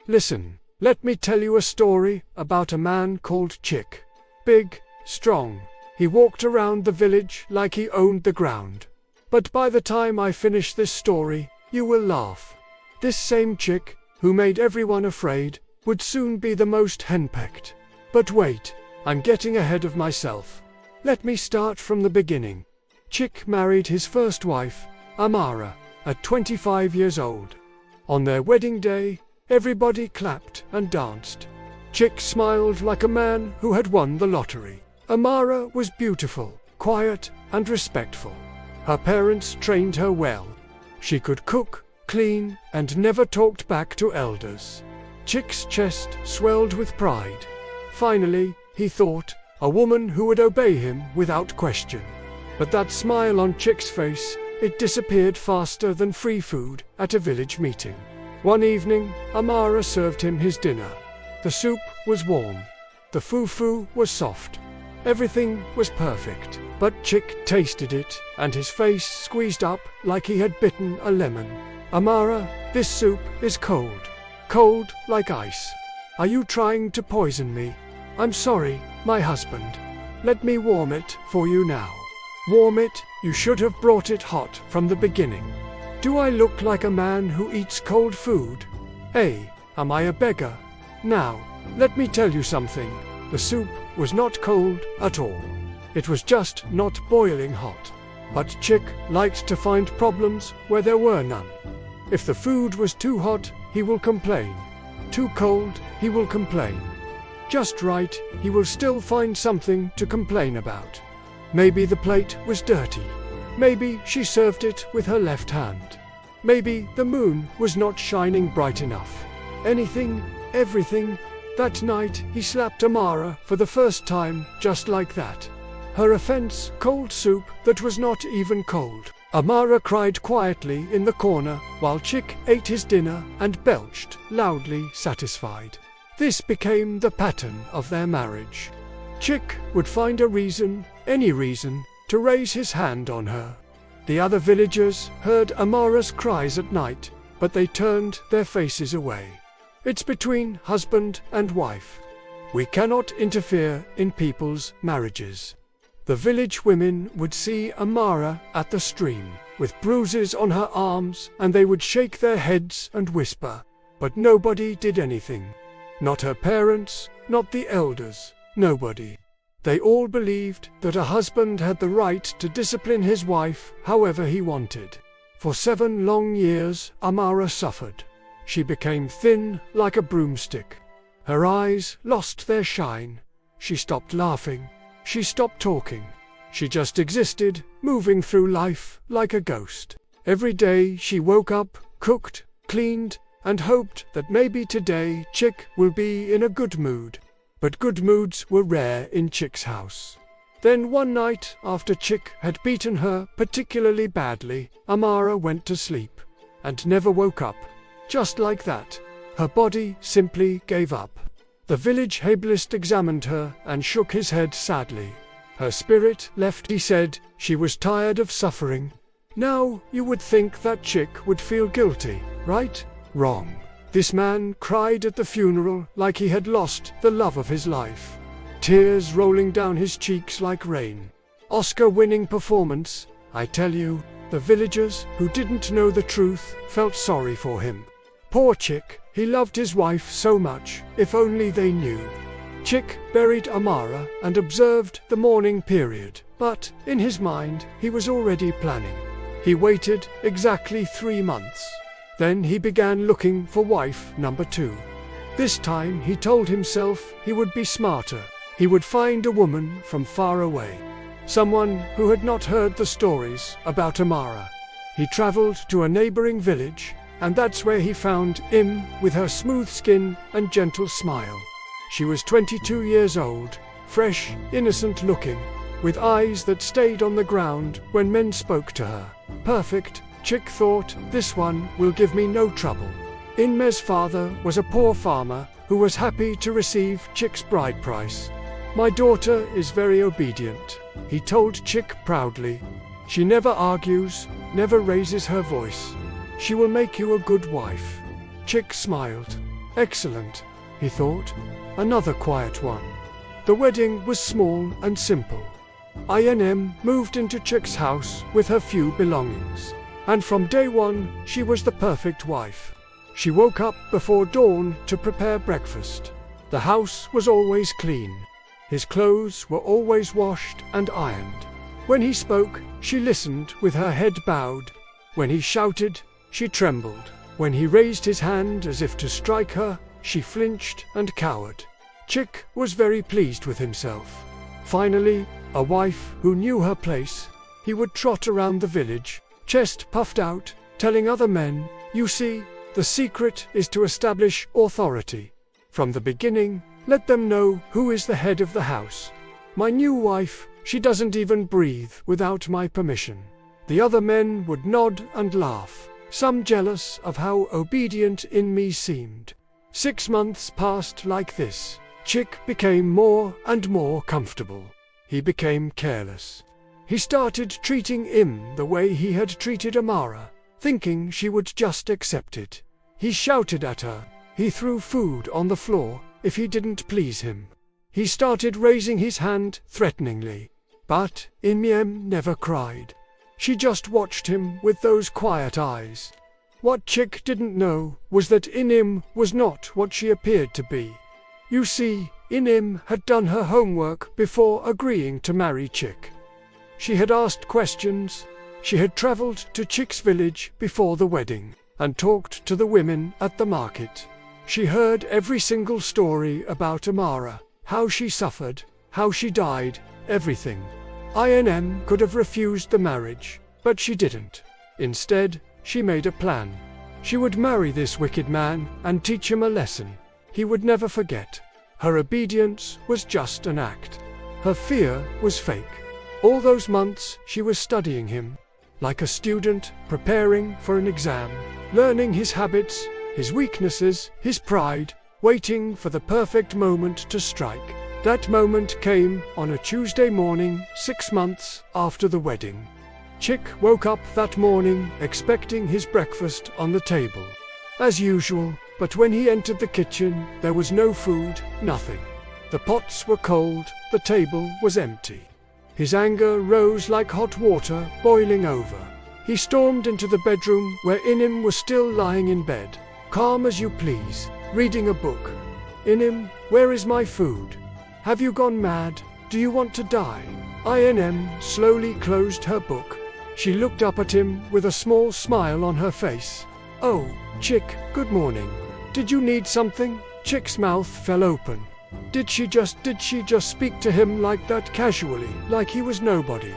Listen, let me tell you a story about a man called Chick. Big, strong. He walked around the village like he owned the ground. But by the time I finish this story, you will laugh. This same Chick, who made everyone afraid, would soon be the most henpecked. But wait, I'm getting ahead of myself. Let me start from the beginning. Chick married his first wife, Amara, at 25 years old. On their wedding day, everybody clapped and danced. Chick smiled like a man who had won the lottery. Amara was beautiful, quiet, and respectful. Her parents trained her well. She could cook, clean, and never talked back to elders. Chick's chest swelled with pride. Finally, he thought, a woman who would obey him without question. But that smile on Chick's face, it disappeared faster than free food at a village meeting. One evening, Amara served him his dinner. The soup was warm. The fufu was soft. Everything was perfect. But Chick tasted it, and his face squeezed up like he had bitten a lemon. Amara, this soup is cold. Cold like ice. Are you trying to poison me? I'm sorry, my husband. Let me warm it for you now. Warm it? You should have brought it hot from the beginning. Do I look like a man who eats cold food? Hey, am I a beggar? Now, let me tell you something. The soup was not cold at all. It was just not boiling hot. But Chick liked to find problems where there were none. If the food was too hot, he will complain. Too cold, he will complain. Just right, he will still find something to complain about. Maybe the plate was dirty. Maybe she served it with her left hand. Maybe the moon was not shining bright enough. Anything, everything. That night he slapped Amara for the first time, just like that. Her offense, cold soup that was not even cold. Amara cried quietly in the corner while Chick ate his dinner and belched, loudly satisfied. This became the pattern of their marriage. Chick would find a reason, any reason, to raise his hand on her. The other villagers heard Amara's cries at night, but they turned their faces away. It's between husband and wife. We cannot interfere in people's marriages. The village women would see Amara at the stream, with bruises on her arms, and they would shake their heads and whisper. But nobody did anything. Not her parents, not the elders, nobody. They all believed that a husband had the right to discipline his wife however he wanted. For 7 long years, Amara suffered. She became thin like a broomstick. Her eyes lost their shine. She stopped laughing. She stopped talking. She just existed, moving through life like a ghost. Every day she woke up, cooked, cleaned, and hoped that maybe today Chick will be in a good mood. But good moods were rare in Chick's house. Then one night, after Chick had beaten her particularly badly, Amara went to sleep and never woke up. Just like that. Her body simply gave up. The village herbalist examined her and shook his head sadly. Her spirit left, he said. She was tired of suffering. Now, you would think that Chick would feel guilty, right? Wrong. This man cried at the funeral like he had lost the love of his life. Tears rolling down his cheeks like rain. Oscar-winning performance, I tell you. The villagers, who didn't know the truth, felt sorry for him. Poor Chick, he loved his wife so much, if only they knew. Chick buried Amara and observed the mourning period, but, in his mind, he was already planning. He waited exactly 3 months. Then he began looking for wife number 2. This time he told himself he would be smarter. He would find a woman from far away. Someone who had not heard the stories about Amara. He traveled to a neighboring village, and that's where he found Im with her smooth skin and gentle smile. She was 22 years old, fresh, innocent looking, with eyes that stayed on the ground when men spoke to her. Perfect, Chick thought, this one will give me no trouble. Inme's father was a poor farmer who was happy to receive Chick's bride price. My daughter is very obedient, he told Chick proudly. She never argues, never raises her voice. She will make you a good wife. Chick smiled. Excellent, he thought. Another quiet one. The wedding was small and simple. INM moved into Chick's house with her few belongings. And from day one, she was the perfect wife. She woke up before dawn to prepare breakfast. The house was always clean. His clothes were always washed and ironed. When he spoke, she listened with her head bowed. When he shouted, she trembled. When he raised his hand as if to strike her, she flinched and cowered. Chick was very pleased with himself. Finally, a wife who knew her place. He would trot around the village, chest puffed out, telling other men, "You see, the secret is to establish authority. From the beginning, let them know who is the head of the house. My new wife, she doesn't even breathe without my permission." The other men would nod and laugh, some jealous of how obedient In-me seemed. 6 months passed like this. Chick became more and more comfortable. He became careless. He started treating Im the way he had treated Amara, thinking she would just accept it. He shouted at her. He threw food on the floor if he didn't please him. He started raising his hand threateningly. But Im never cried. She just watched him with those quiet eyes. What Chick didn't know was that Im was not what she appeared to be. You see, Im had done her homework before agreeing to marry Chick. She had asked questions. She had traveled to Chick's village before the wedding and talked to the women at the market. She heard every single story about Amara, how she suffered, how she died, everything. INM could have refused the marriage, but she didn't. Instead, she made a plan. She would marry this wicked man and teach him a lesson he would never forget. Her obedience was just an act. Her fear was fake. All those months she was studying him, like a student preparing for an exam, learning his habits, his weaknesses, his pride, waiting for the perfect moment to strike. That moment came on a Tuesday morning, 6 months after the wedding. Chick woke up that morning expecting his breakfast on the table, as usual, but when he entered the kitchen, there was no food, nothing. The pots were cold, the table was empty. His anger rose like hot water boiling over. He stormed into the bedroom where Inim was still lying in bed, calm as you please, reading a book. "Inim, where is my food? Have you gone mad? Do you want to die?" INM slowly closed her book. She looked up at him with a small smile on her face. "Oh, Chick, good morning. Did you need something?" Chick's mouth fell open. Did she just speak to him like that casually, like he was nobody?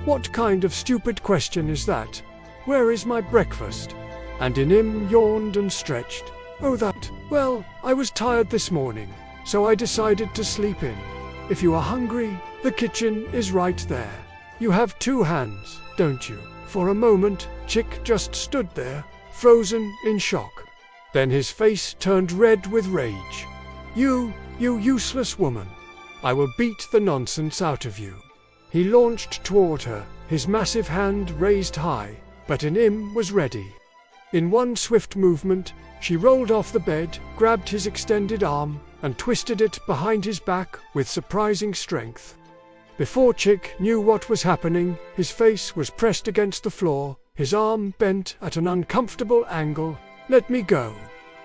What kind of stupid question is that? "Where is my breakfast?" And Inim yawned and stretched. "Oh that, well, I was tired this morning, so I decided to sleep in. If you are hungry, the kitchen is right there. You have 2 hands, don't you?" For a moment, Chick just stood there, frozen in shock. Then his face turned red with rage. You useless woman. I will beat the nonsense out of you." He launched toward her, his massive hand raised high, but Inim was ready. In one swift movement, she rolled off the bed, grabbed his extended arm, and twisted it behind his back with surprising strength. Before Chick knew what was happening, his face was pressed against the floor, his arm bent at an uncomfortable angle. "Let me go!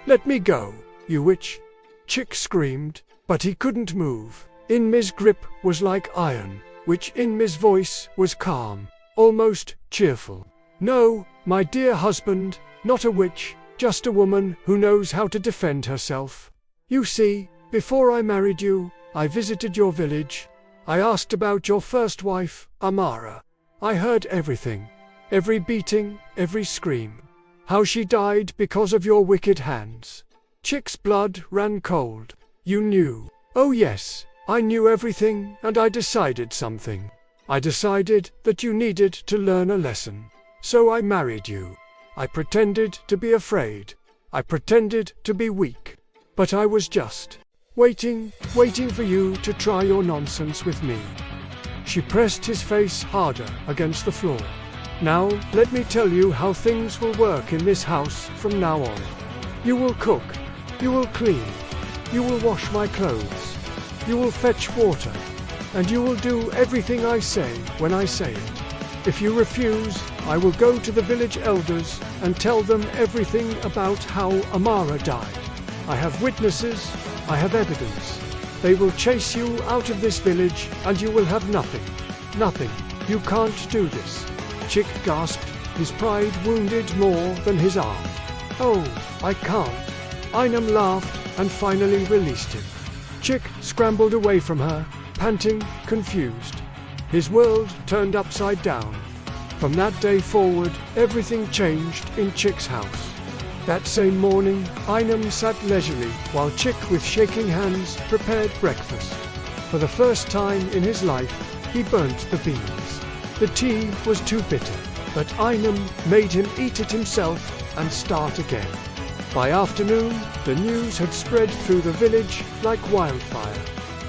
Let me go, you witch!" Chick screamed, but he couldn't move. Inmi's grip was like iron, which Inmi's voice was calm, almost cheerful. "No, my dear husband, not a witch, just a woman who knows how to defend herself. You see, before I married you, I visited your village. I asked about your first wife, Amara. I heard everything. Every beating, every scream. How she died because of your wicked hands." Chick's blood ran cold. "You knew." "Oh yes, I knew everything, and I decided something. I decided that you needed to learn a lesson. So I married you. I pretended to be afraid. I pretended to be weak. But I was just waiting for you to try your nonsense with me." She pressed his face harder against the floor. "Now, let me tell you how things will work in this house from now on. You will cook. You will clean. You will wash my clothes. You will fetch water. And you will do everything I say when I say it. If you refuse, I will go to the village elders and tell them everything about how Amara died. I have witnesses, I have evidence. They will chase you out of this village and you will have nothing. Nothing. You can't do this. Chick gasped, his pride wounded more than his arm. Oh, I can't. Ainam laughed and finally released him. Chick scrambled away from her, panting, confused. His world turned upside down. From that day forward, everything changed in Chick's house. That same morning, Ainam sat leisurely while Chick, with shaking hands, prepared breakfast. For the first time in his life, he burnt the beans. The tea was too bitter, but Ainam made him eat it himself and start again. By afternoon, the news had spread through the village like wildfire.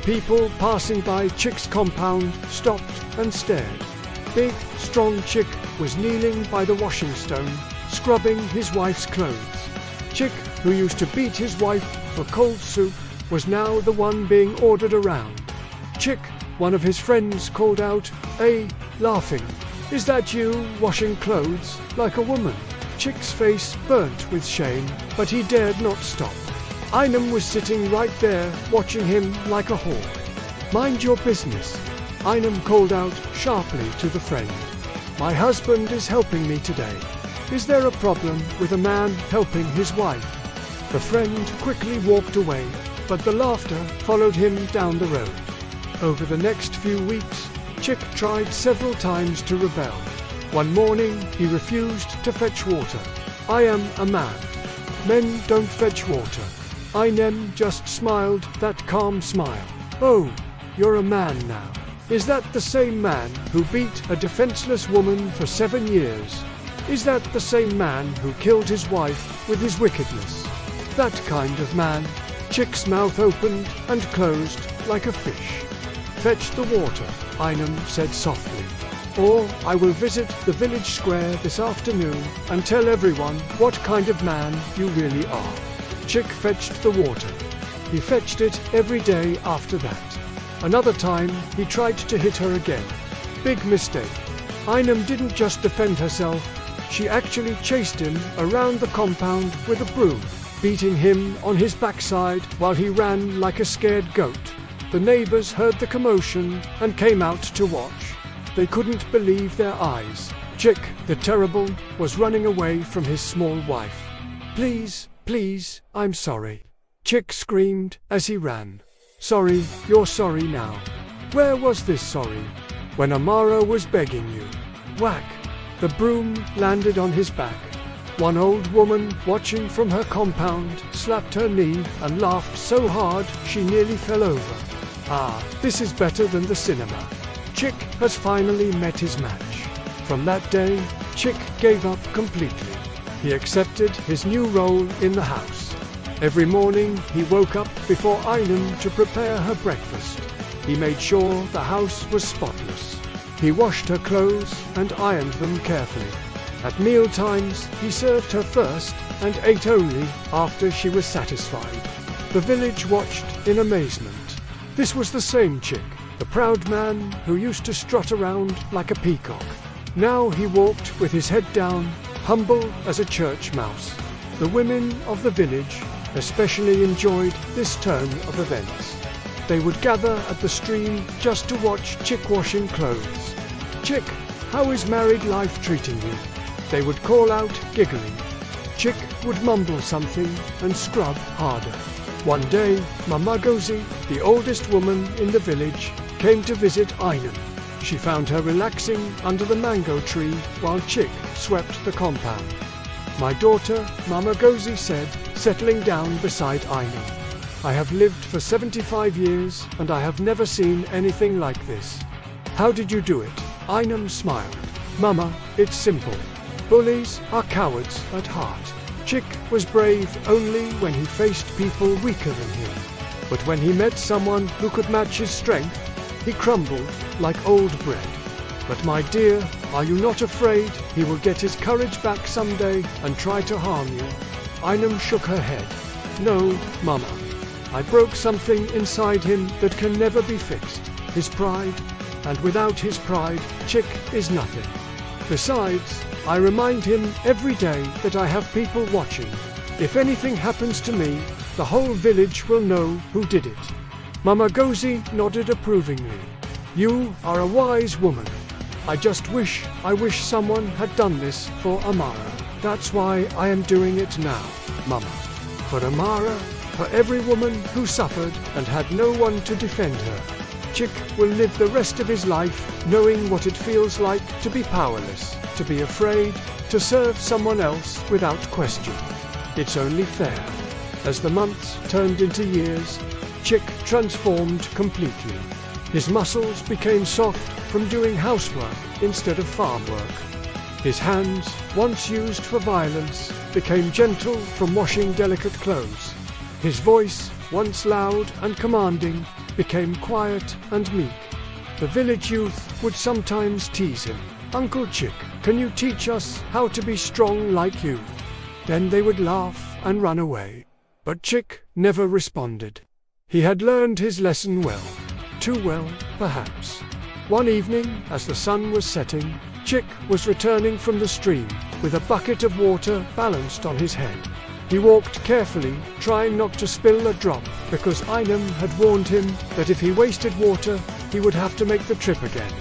People passing by Chick's compound stopped and stared. Big, strong Chick was kneeling by the washing stone, scrubbing his wife's clothes. Chick, who used to beat his wife for cold soup, was now the one being ordered around. Chick, one of his friends, called out, "Hey," laughing. "Is that you washing clothes like a woman?" Chick's face burnt with shame, but he dared not stop. Ainam was sitting right there, watching him like a hawk. "Mind your business," Ainam called out sharply to the friend. "My husband is helping me today. Is there a problem with a man helping his wife?" The friend quickly walked away, but the laughter followed him down the road. Over the next few weeks, Chick tried several times to rebel. One morning, he refused to fetch water. "I am a man. Men don't fetch water." Ainam just smiled that calm smile. "Oh, you're a man now. Is that the same man who beat a defenseless woman for 7 years? Is that the same man who killed his wife with his wickedness? That kind of man." Chick's mouth opened and closed like a fish. "Fetch the water," Ainam said softly, "or I will visit the village square this afternoon and tell everyone what kind of man you really are." Chick fetched the water. He fetched it every day after that. Another time, he tried to hit her again. Big mistake. Ainam didn't just defend herself, she actually chased him around the compound with a broom, beating him on his backside while he ran like a scared goat. The neighbors heard the commotion and came out to watch. They couldn't believe their eyes. Chick, the terrible, was running away from his small wife. "Please, please, I'm sorry," Chick screamed as he ran. "Sorry, you're sorry now. Where was this sorry? When Amara was begging you." Whack! The broom landed on his back. One old woman, watching from her compound, slapped her knee and laughed so hard she nearly fell over. Ah, this is better than the cinema. Chick has finally met his match. From that day, Chick gave up completely. He accepted his new role in the house. Every morning, he woke up before Ainam to prepare her breakfast. He made sure the house was spotless. He washed her clothes and ironed them carefully. At meal times, he served her first and ate only after she was satisfied. The village watched in amazement. This was the same Chick, the proud man who used to strut around like a peacock. Now he walked with his head down, humble as a church mouse. The women of the village especially enjoyed this turn of events. They would gather at the stream just to watch Chick washing clothes. "Chick, how is married life treating you?" They would call out, giggling. Chick would mumble something and scrub harder. One day, Mama Gozi, the oldest woman in the village, came to visit Ainam. She found her relaxing under the mango tree while Chick swept the compound. "My daughter," Mama Gozi said, settling down beside Ainam. "I have lived for 75 years and I have never seen anything like this." "How did you do it?" Ainam smiled. "Mama, it's simple. Bullies are cowards at heart. Chick was brave only when he faced people weaker than him. But when he met someone who could match his strength, he crumbled like old bread. But my dear, are you not afraid he will get his courage back someday and try to harm you?" Ainam shook her head. No, Mama. I broke something inside him that can never be fixed. His pride. And without his pride, Chick is nothing. Besides, I remind him every day that I have people watching. If anything happens to me, the whole village will know who did it. Mama Gozi nodded approvingly. You are a wise woman. I wish someone had done this for Amara. That's why I am doing it now, Mama. For Amara, for every woman who suffered and had no one to defend her. Chick will live the rest of his life knowing what it feels like to be powerless, to be afraid, to serve someone else without question. It's only fair. As the months turned into years, Chick transformed completely. His muscles became soft from doing housework instead of farm work. His hands, once used for violence, became gentle from washing delicate clothes. His voice, once loud and commanding, became quiet and meek. The village youth would sometimes tease him. Uncle Chick, can you teach us how to be strong like you? Then they would laugh and run away. But Chick never responded. He had learned his lesson well. Too well, perhaps. One evening, as the sun was setting, Chick was returning from the stream with a bucket of water balanced on his head. He walked carefully, trying not to spill a drop, because Einem had warned him that if he wasted water, he would have to make the trip again.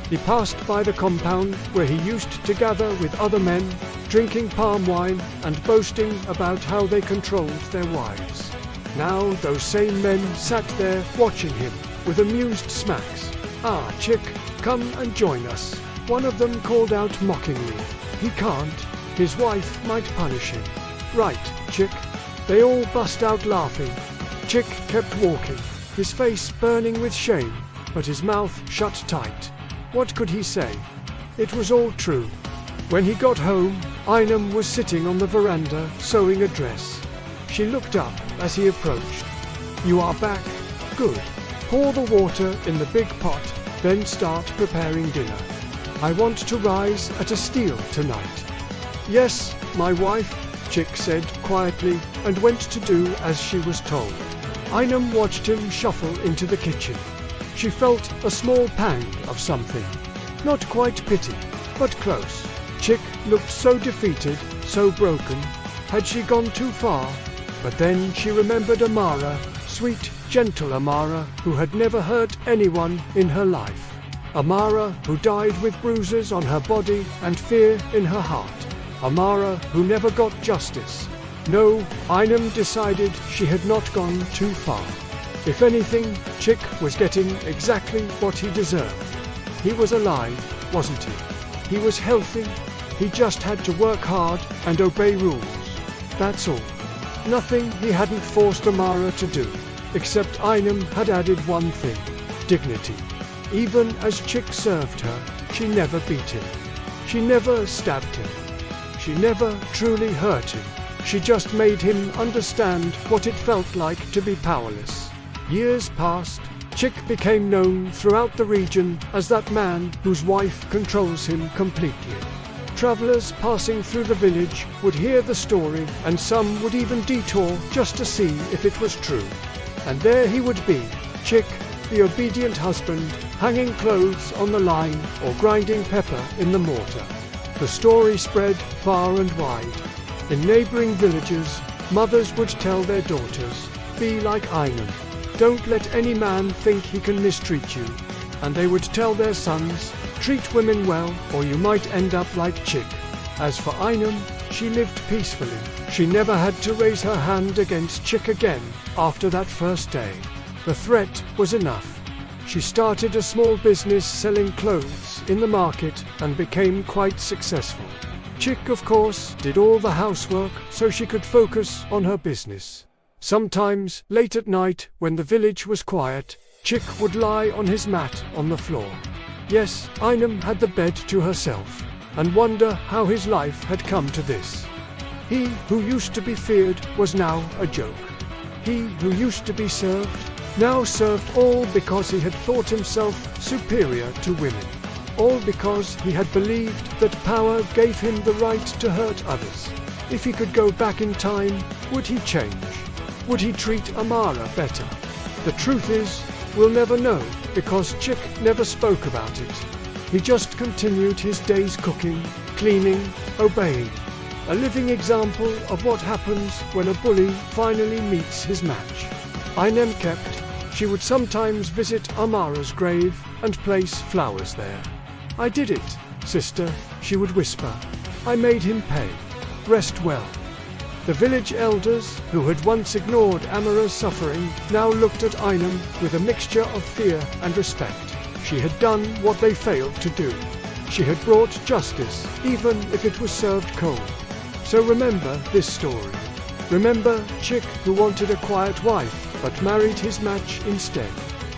He passed by the compound where he used to gather with other men, drinking palm wine and boasting about how they controlled their wives. Now those same men sat there watching him with amused smacks. Ah, Chick, come and join us. One of them called out mockingly. He can't. His wife might punish him. Right, Chick. They all bust out laughing. Chick kept walking, his face burning with shame, but his mouth shut tight. What could he say? It was all true. When he got home, Einem was sitting on the veranda sewing a dress. She looked up as he approached. You are back? Good. Pour the water in the big pot, then start preparing dinner. I want to rise at a steal tonight. Yes, my wife, Chick said quietly, and went to do as she was told. Einem watched him shuffle into the kitchen. She felt a small pang of something. Not quite pity, but close. Chick looked so defeated, so broken. Had she gone too far? But then she remembered Amara, sweet, gentle Amara, who had never hurt anyone in her life. Amara, who died with bruises on her body and fear in her heart. Amara, who never got justice. No, Einem decided she had not gone too far. If anything, Chick was getting exactly what he deserved. He was alive, wasn't he? He was healthy. He just had to work hard and obey rules. That's all. Nothing he hadn't forced Amara to do, except Einem had added one thing: dignity. Even as Chick served her, she never beat him. She never stabbed him. She never truly hurt him. She just made him understand what it felt like to be powerless. Years passed. Chick became known throughout the region as that man whose wife controls him completely. Travelers passing through the village would hear the story, and some would even detour just to see if it was true. And there he would be, Chick, the obedient husband, hanging clothes on the line or grinding pepper in the mortar. The story spread far and wide. In neighboring villages, mothers would tell their daughters, be like Einem. Don't let any man think he can mistreat you. And they would tell their sons, treat women well or you might end up like Chick. As for Einem, she lived peacefully. She never had to raise her hand against Chick again after that first day. The threat was enough. She started a small business selling clothes in the market and became quite successful. Chick, of course, did all the housework so she could focus on her business. Sometimes, late at night, when the village was quiet, Chick would lie on his mat on the floor. Yes, Einem had the bed to herself, and wonder how his life had come to this. He who used to be feared was now a joke. He who used to be served now served, all because he had thought himself superior to women. All because he had believed that power gave him the right to hurt others. If he could go back in time, would he change? Would he treat Amara better? The truth is, we'll never know, because Chick never spoke about it. He just continued his day's cooking, cleaning, obeying. A living example of what happens when a bully finally meets his match. Inem kept. She would sometimes visit Amara's grave and place flowers there. "I did it, sister," she would whisper. "I made him pay. Rest well." The village elders, who had once ignored Amara's suffering, now looked at Inem with a mixture of fear and respect. She had done what they failed to do. She had brought justice, even if it was served cold. So remember this story. Remember Chick, who wanted a quiet wife, but married his match instead.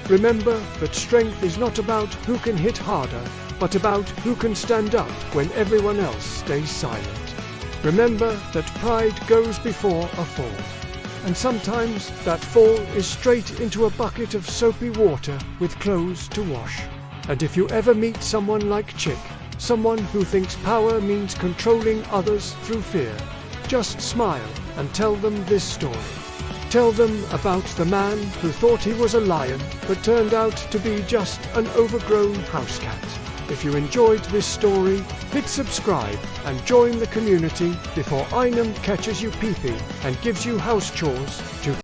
Remember that strength is not about who can hit harder, but about who can stand up when everyone else stays silent. Remember that pride goes before a fall. And sometimes that fall is straight into a bucket of soapy water with clothes to wash. And if you ever meet someone like Chick, someone who thinks power means controlling others through fear, just smile and tell them this story. Tell them about the man who thought he was a lion, but turned out to be just an overgrown house cat. If you enjoyed this story, hit subscribe and join the community before Inem catches you peeping and gives you house chores to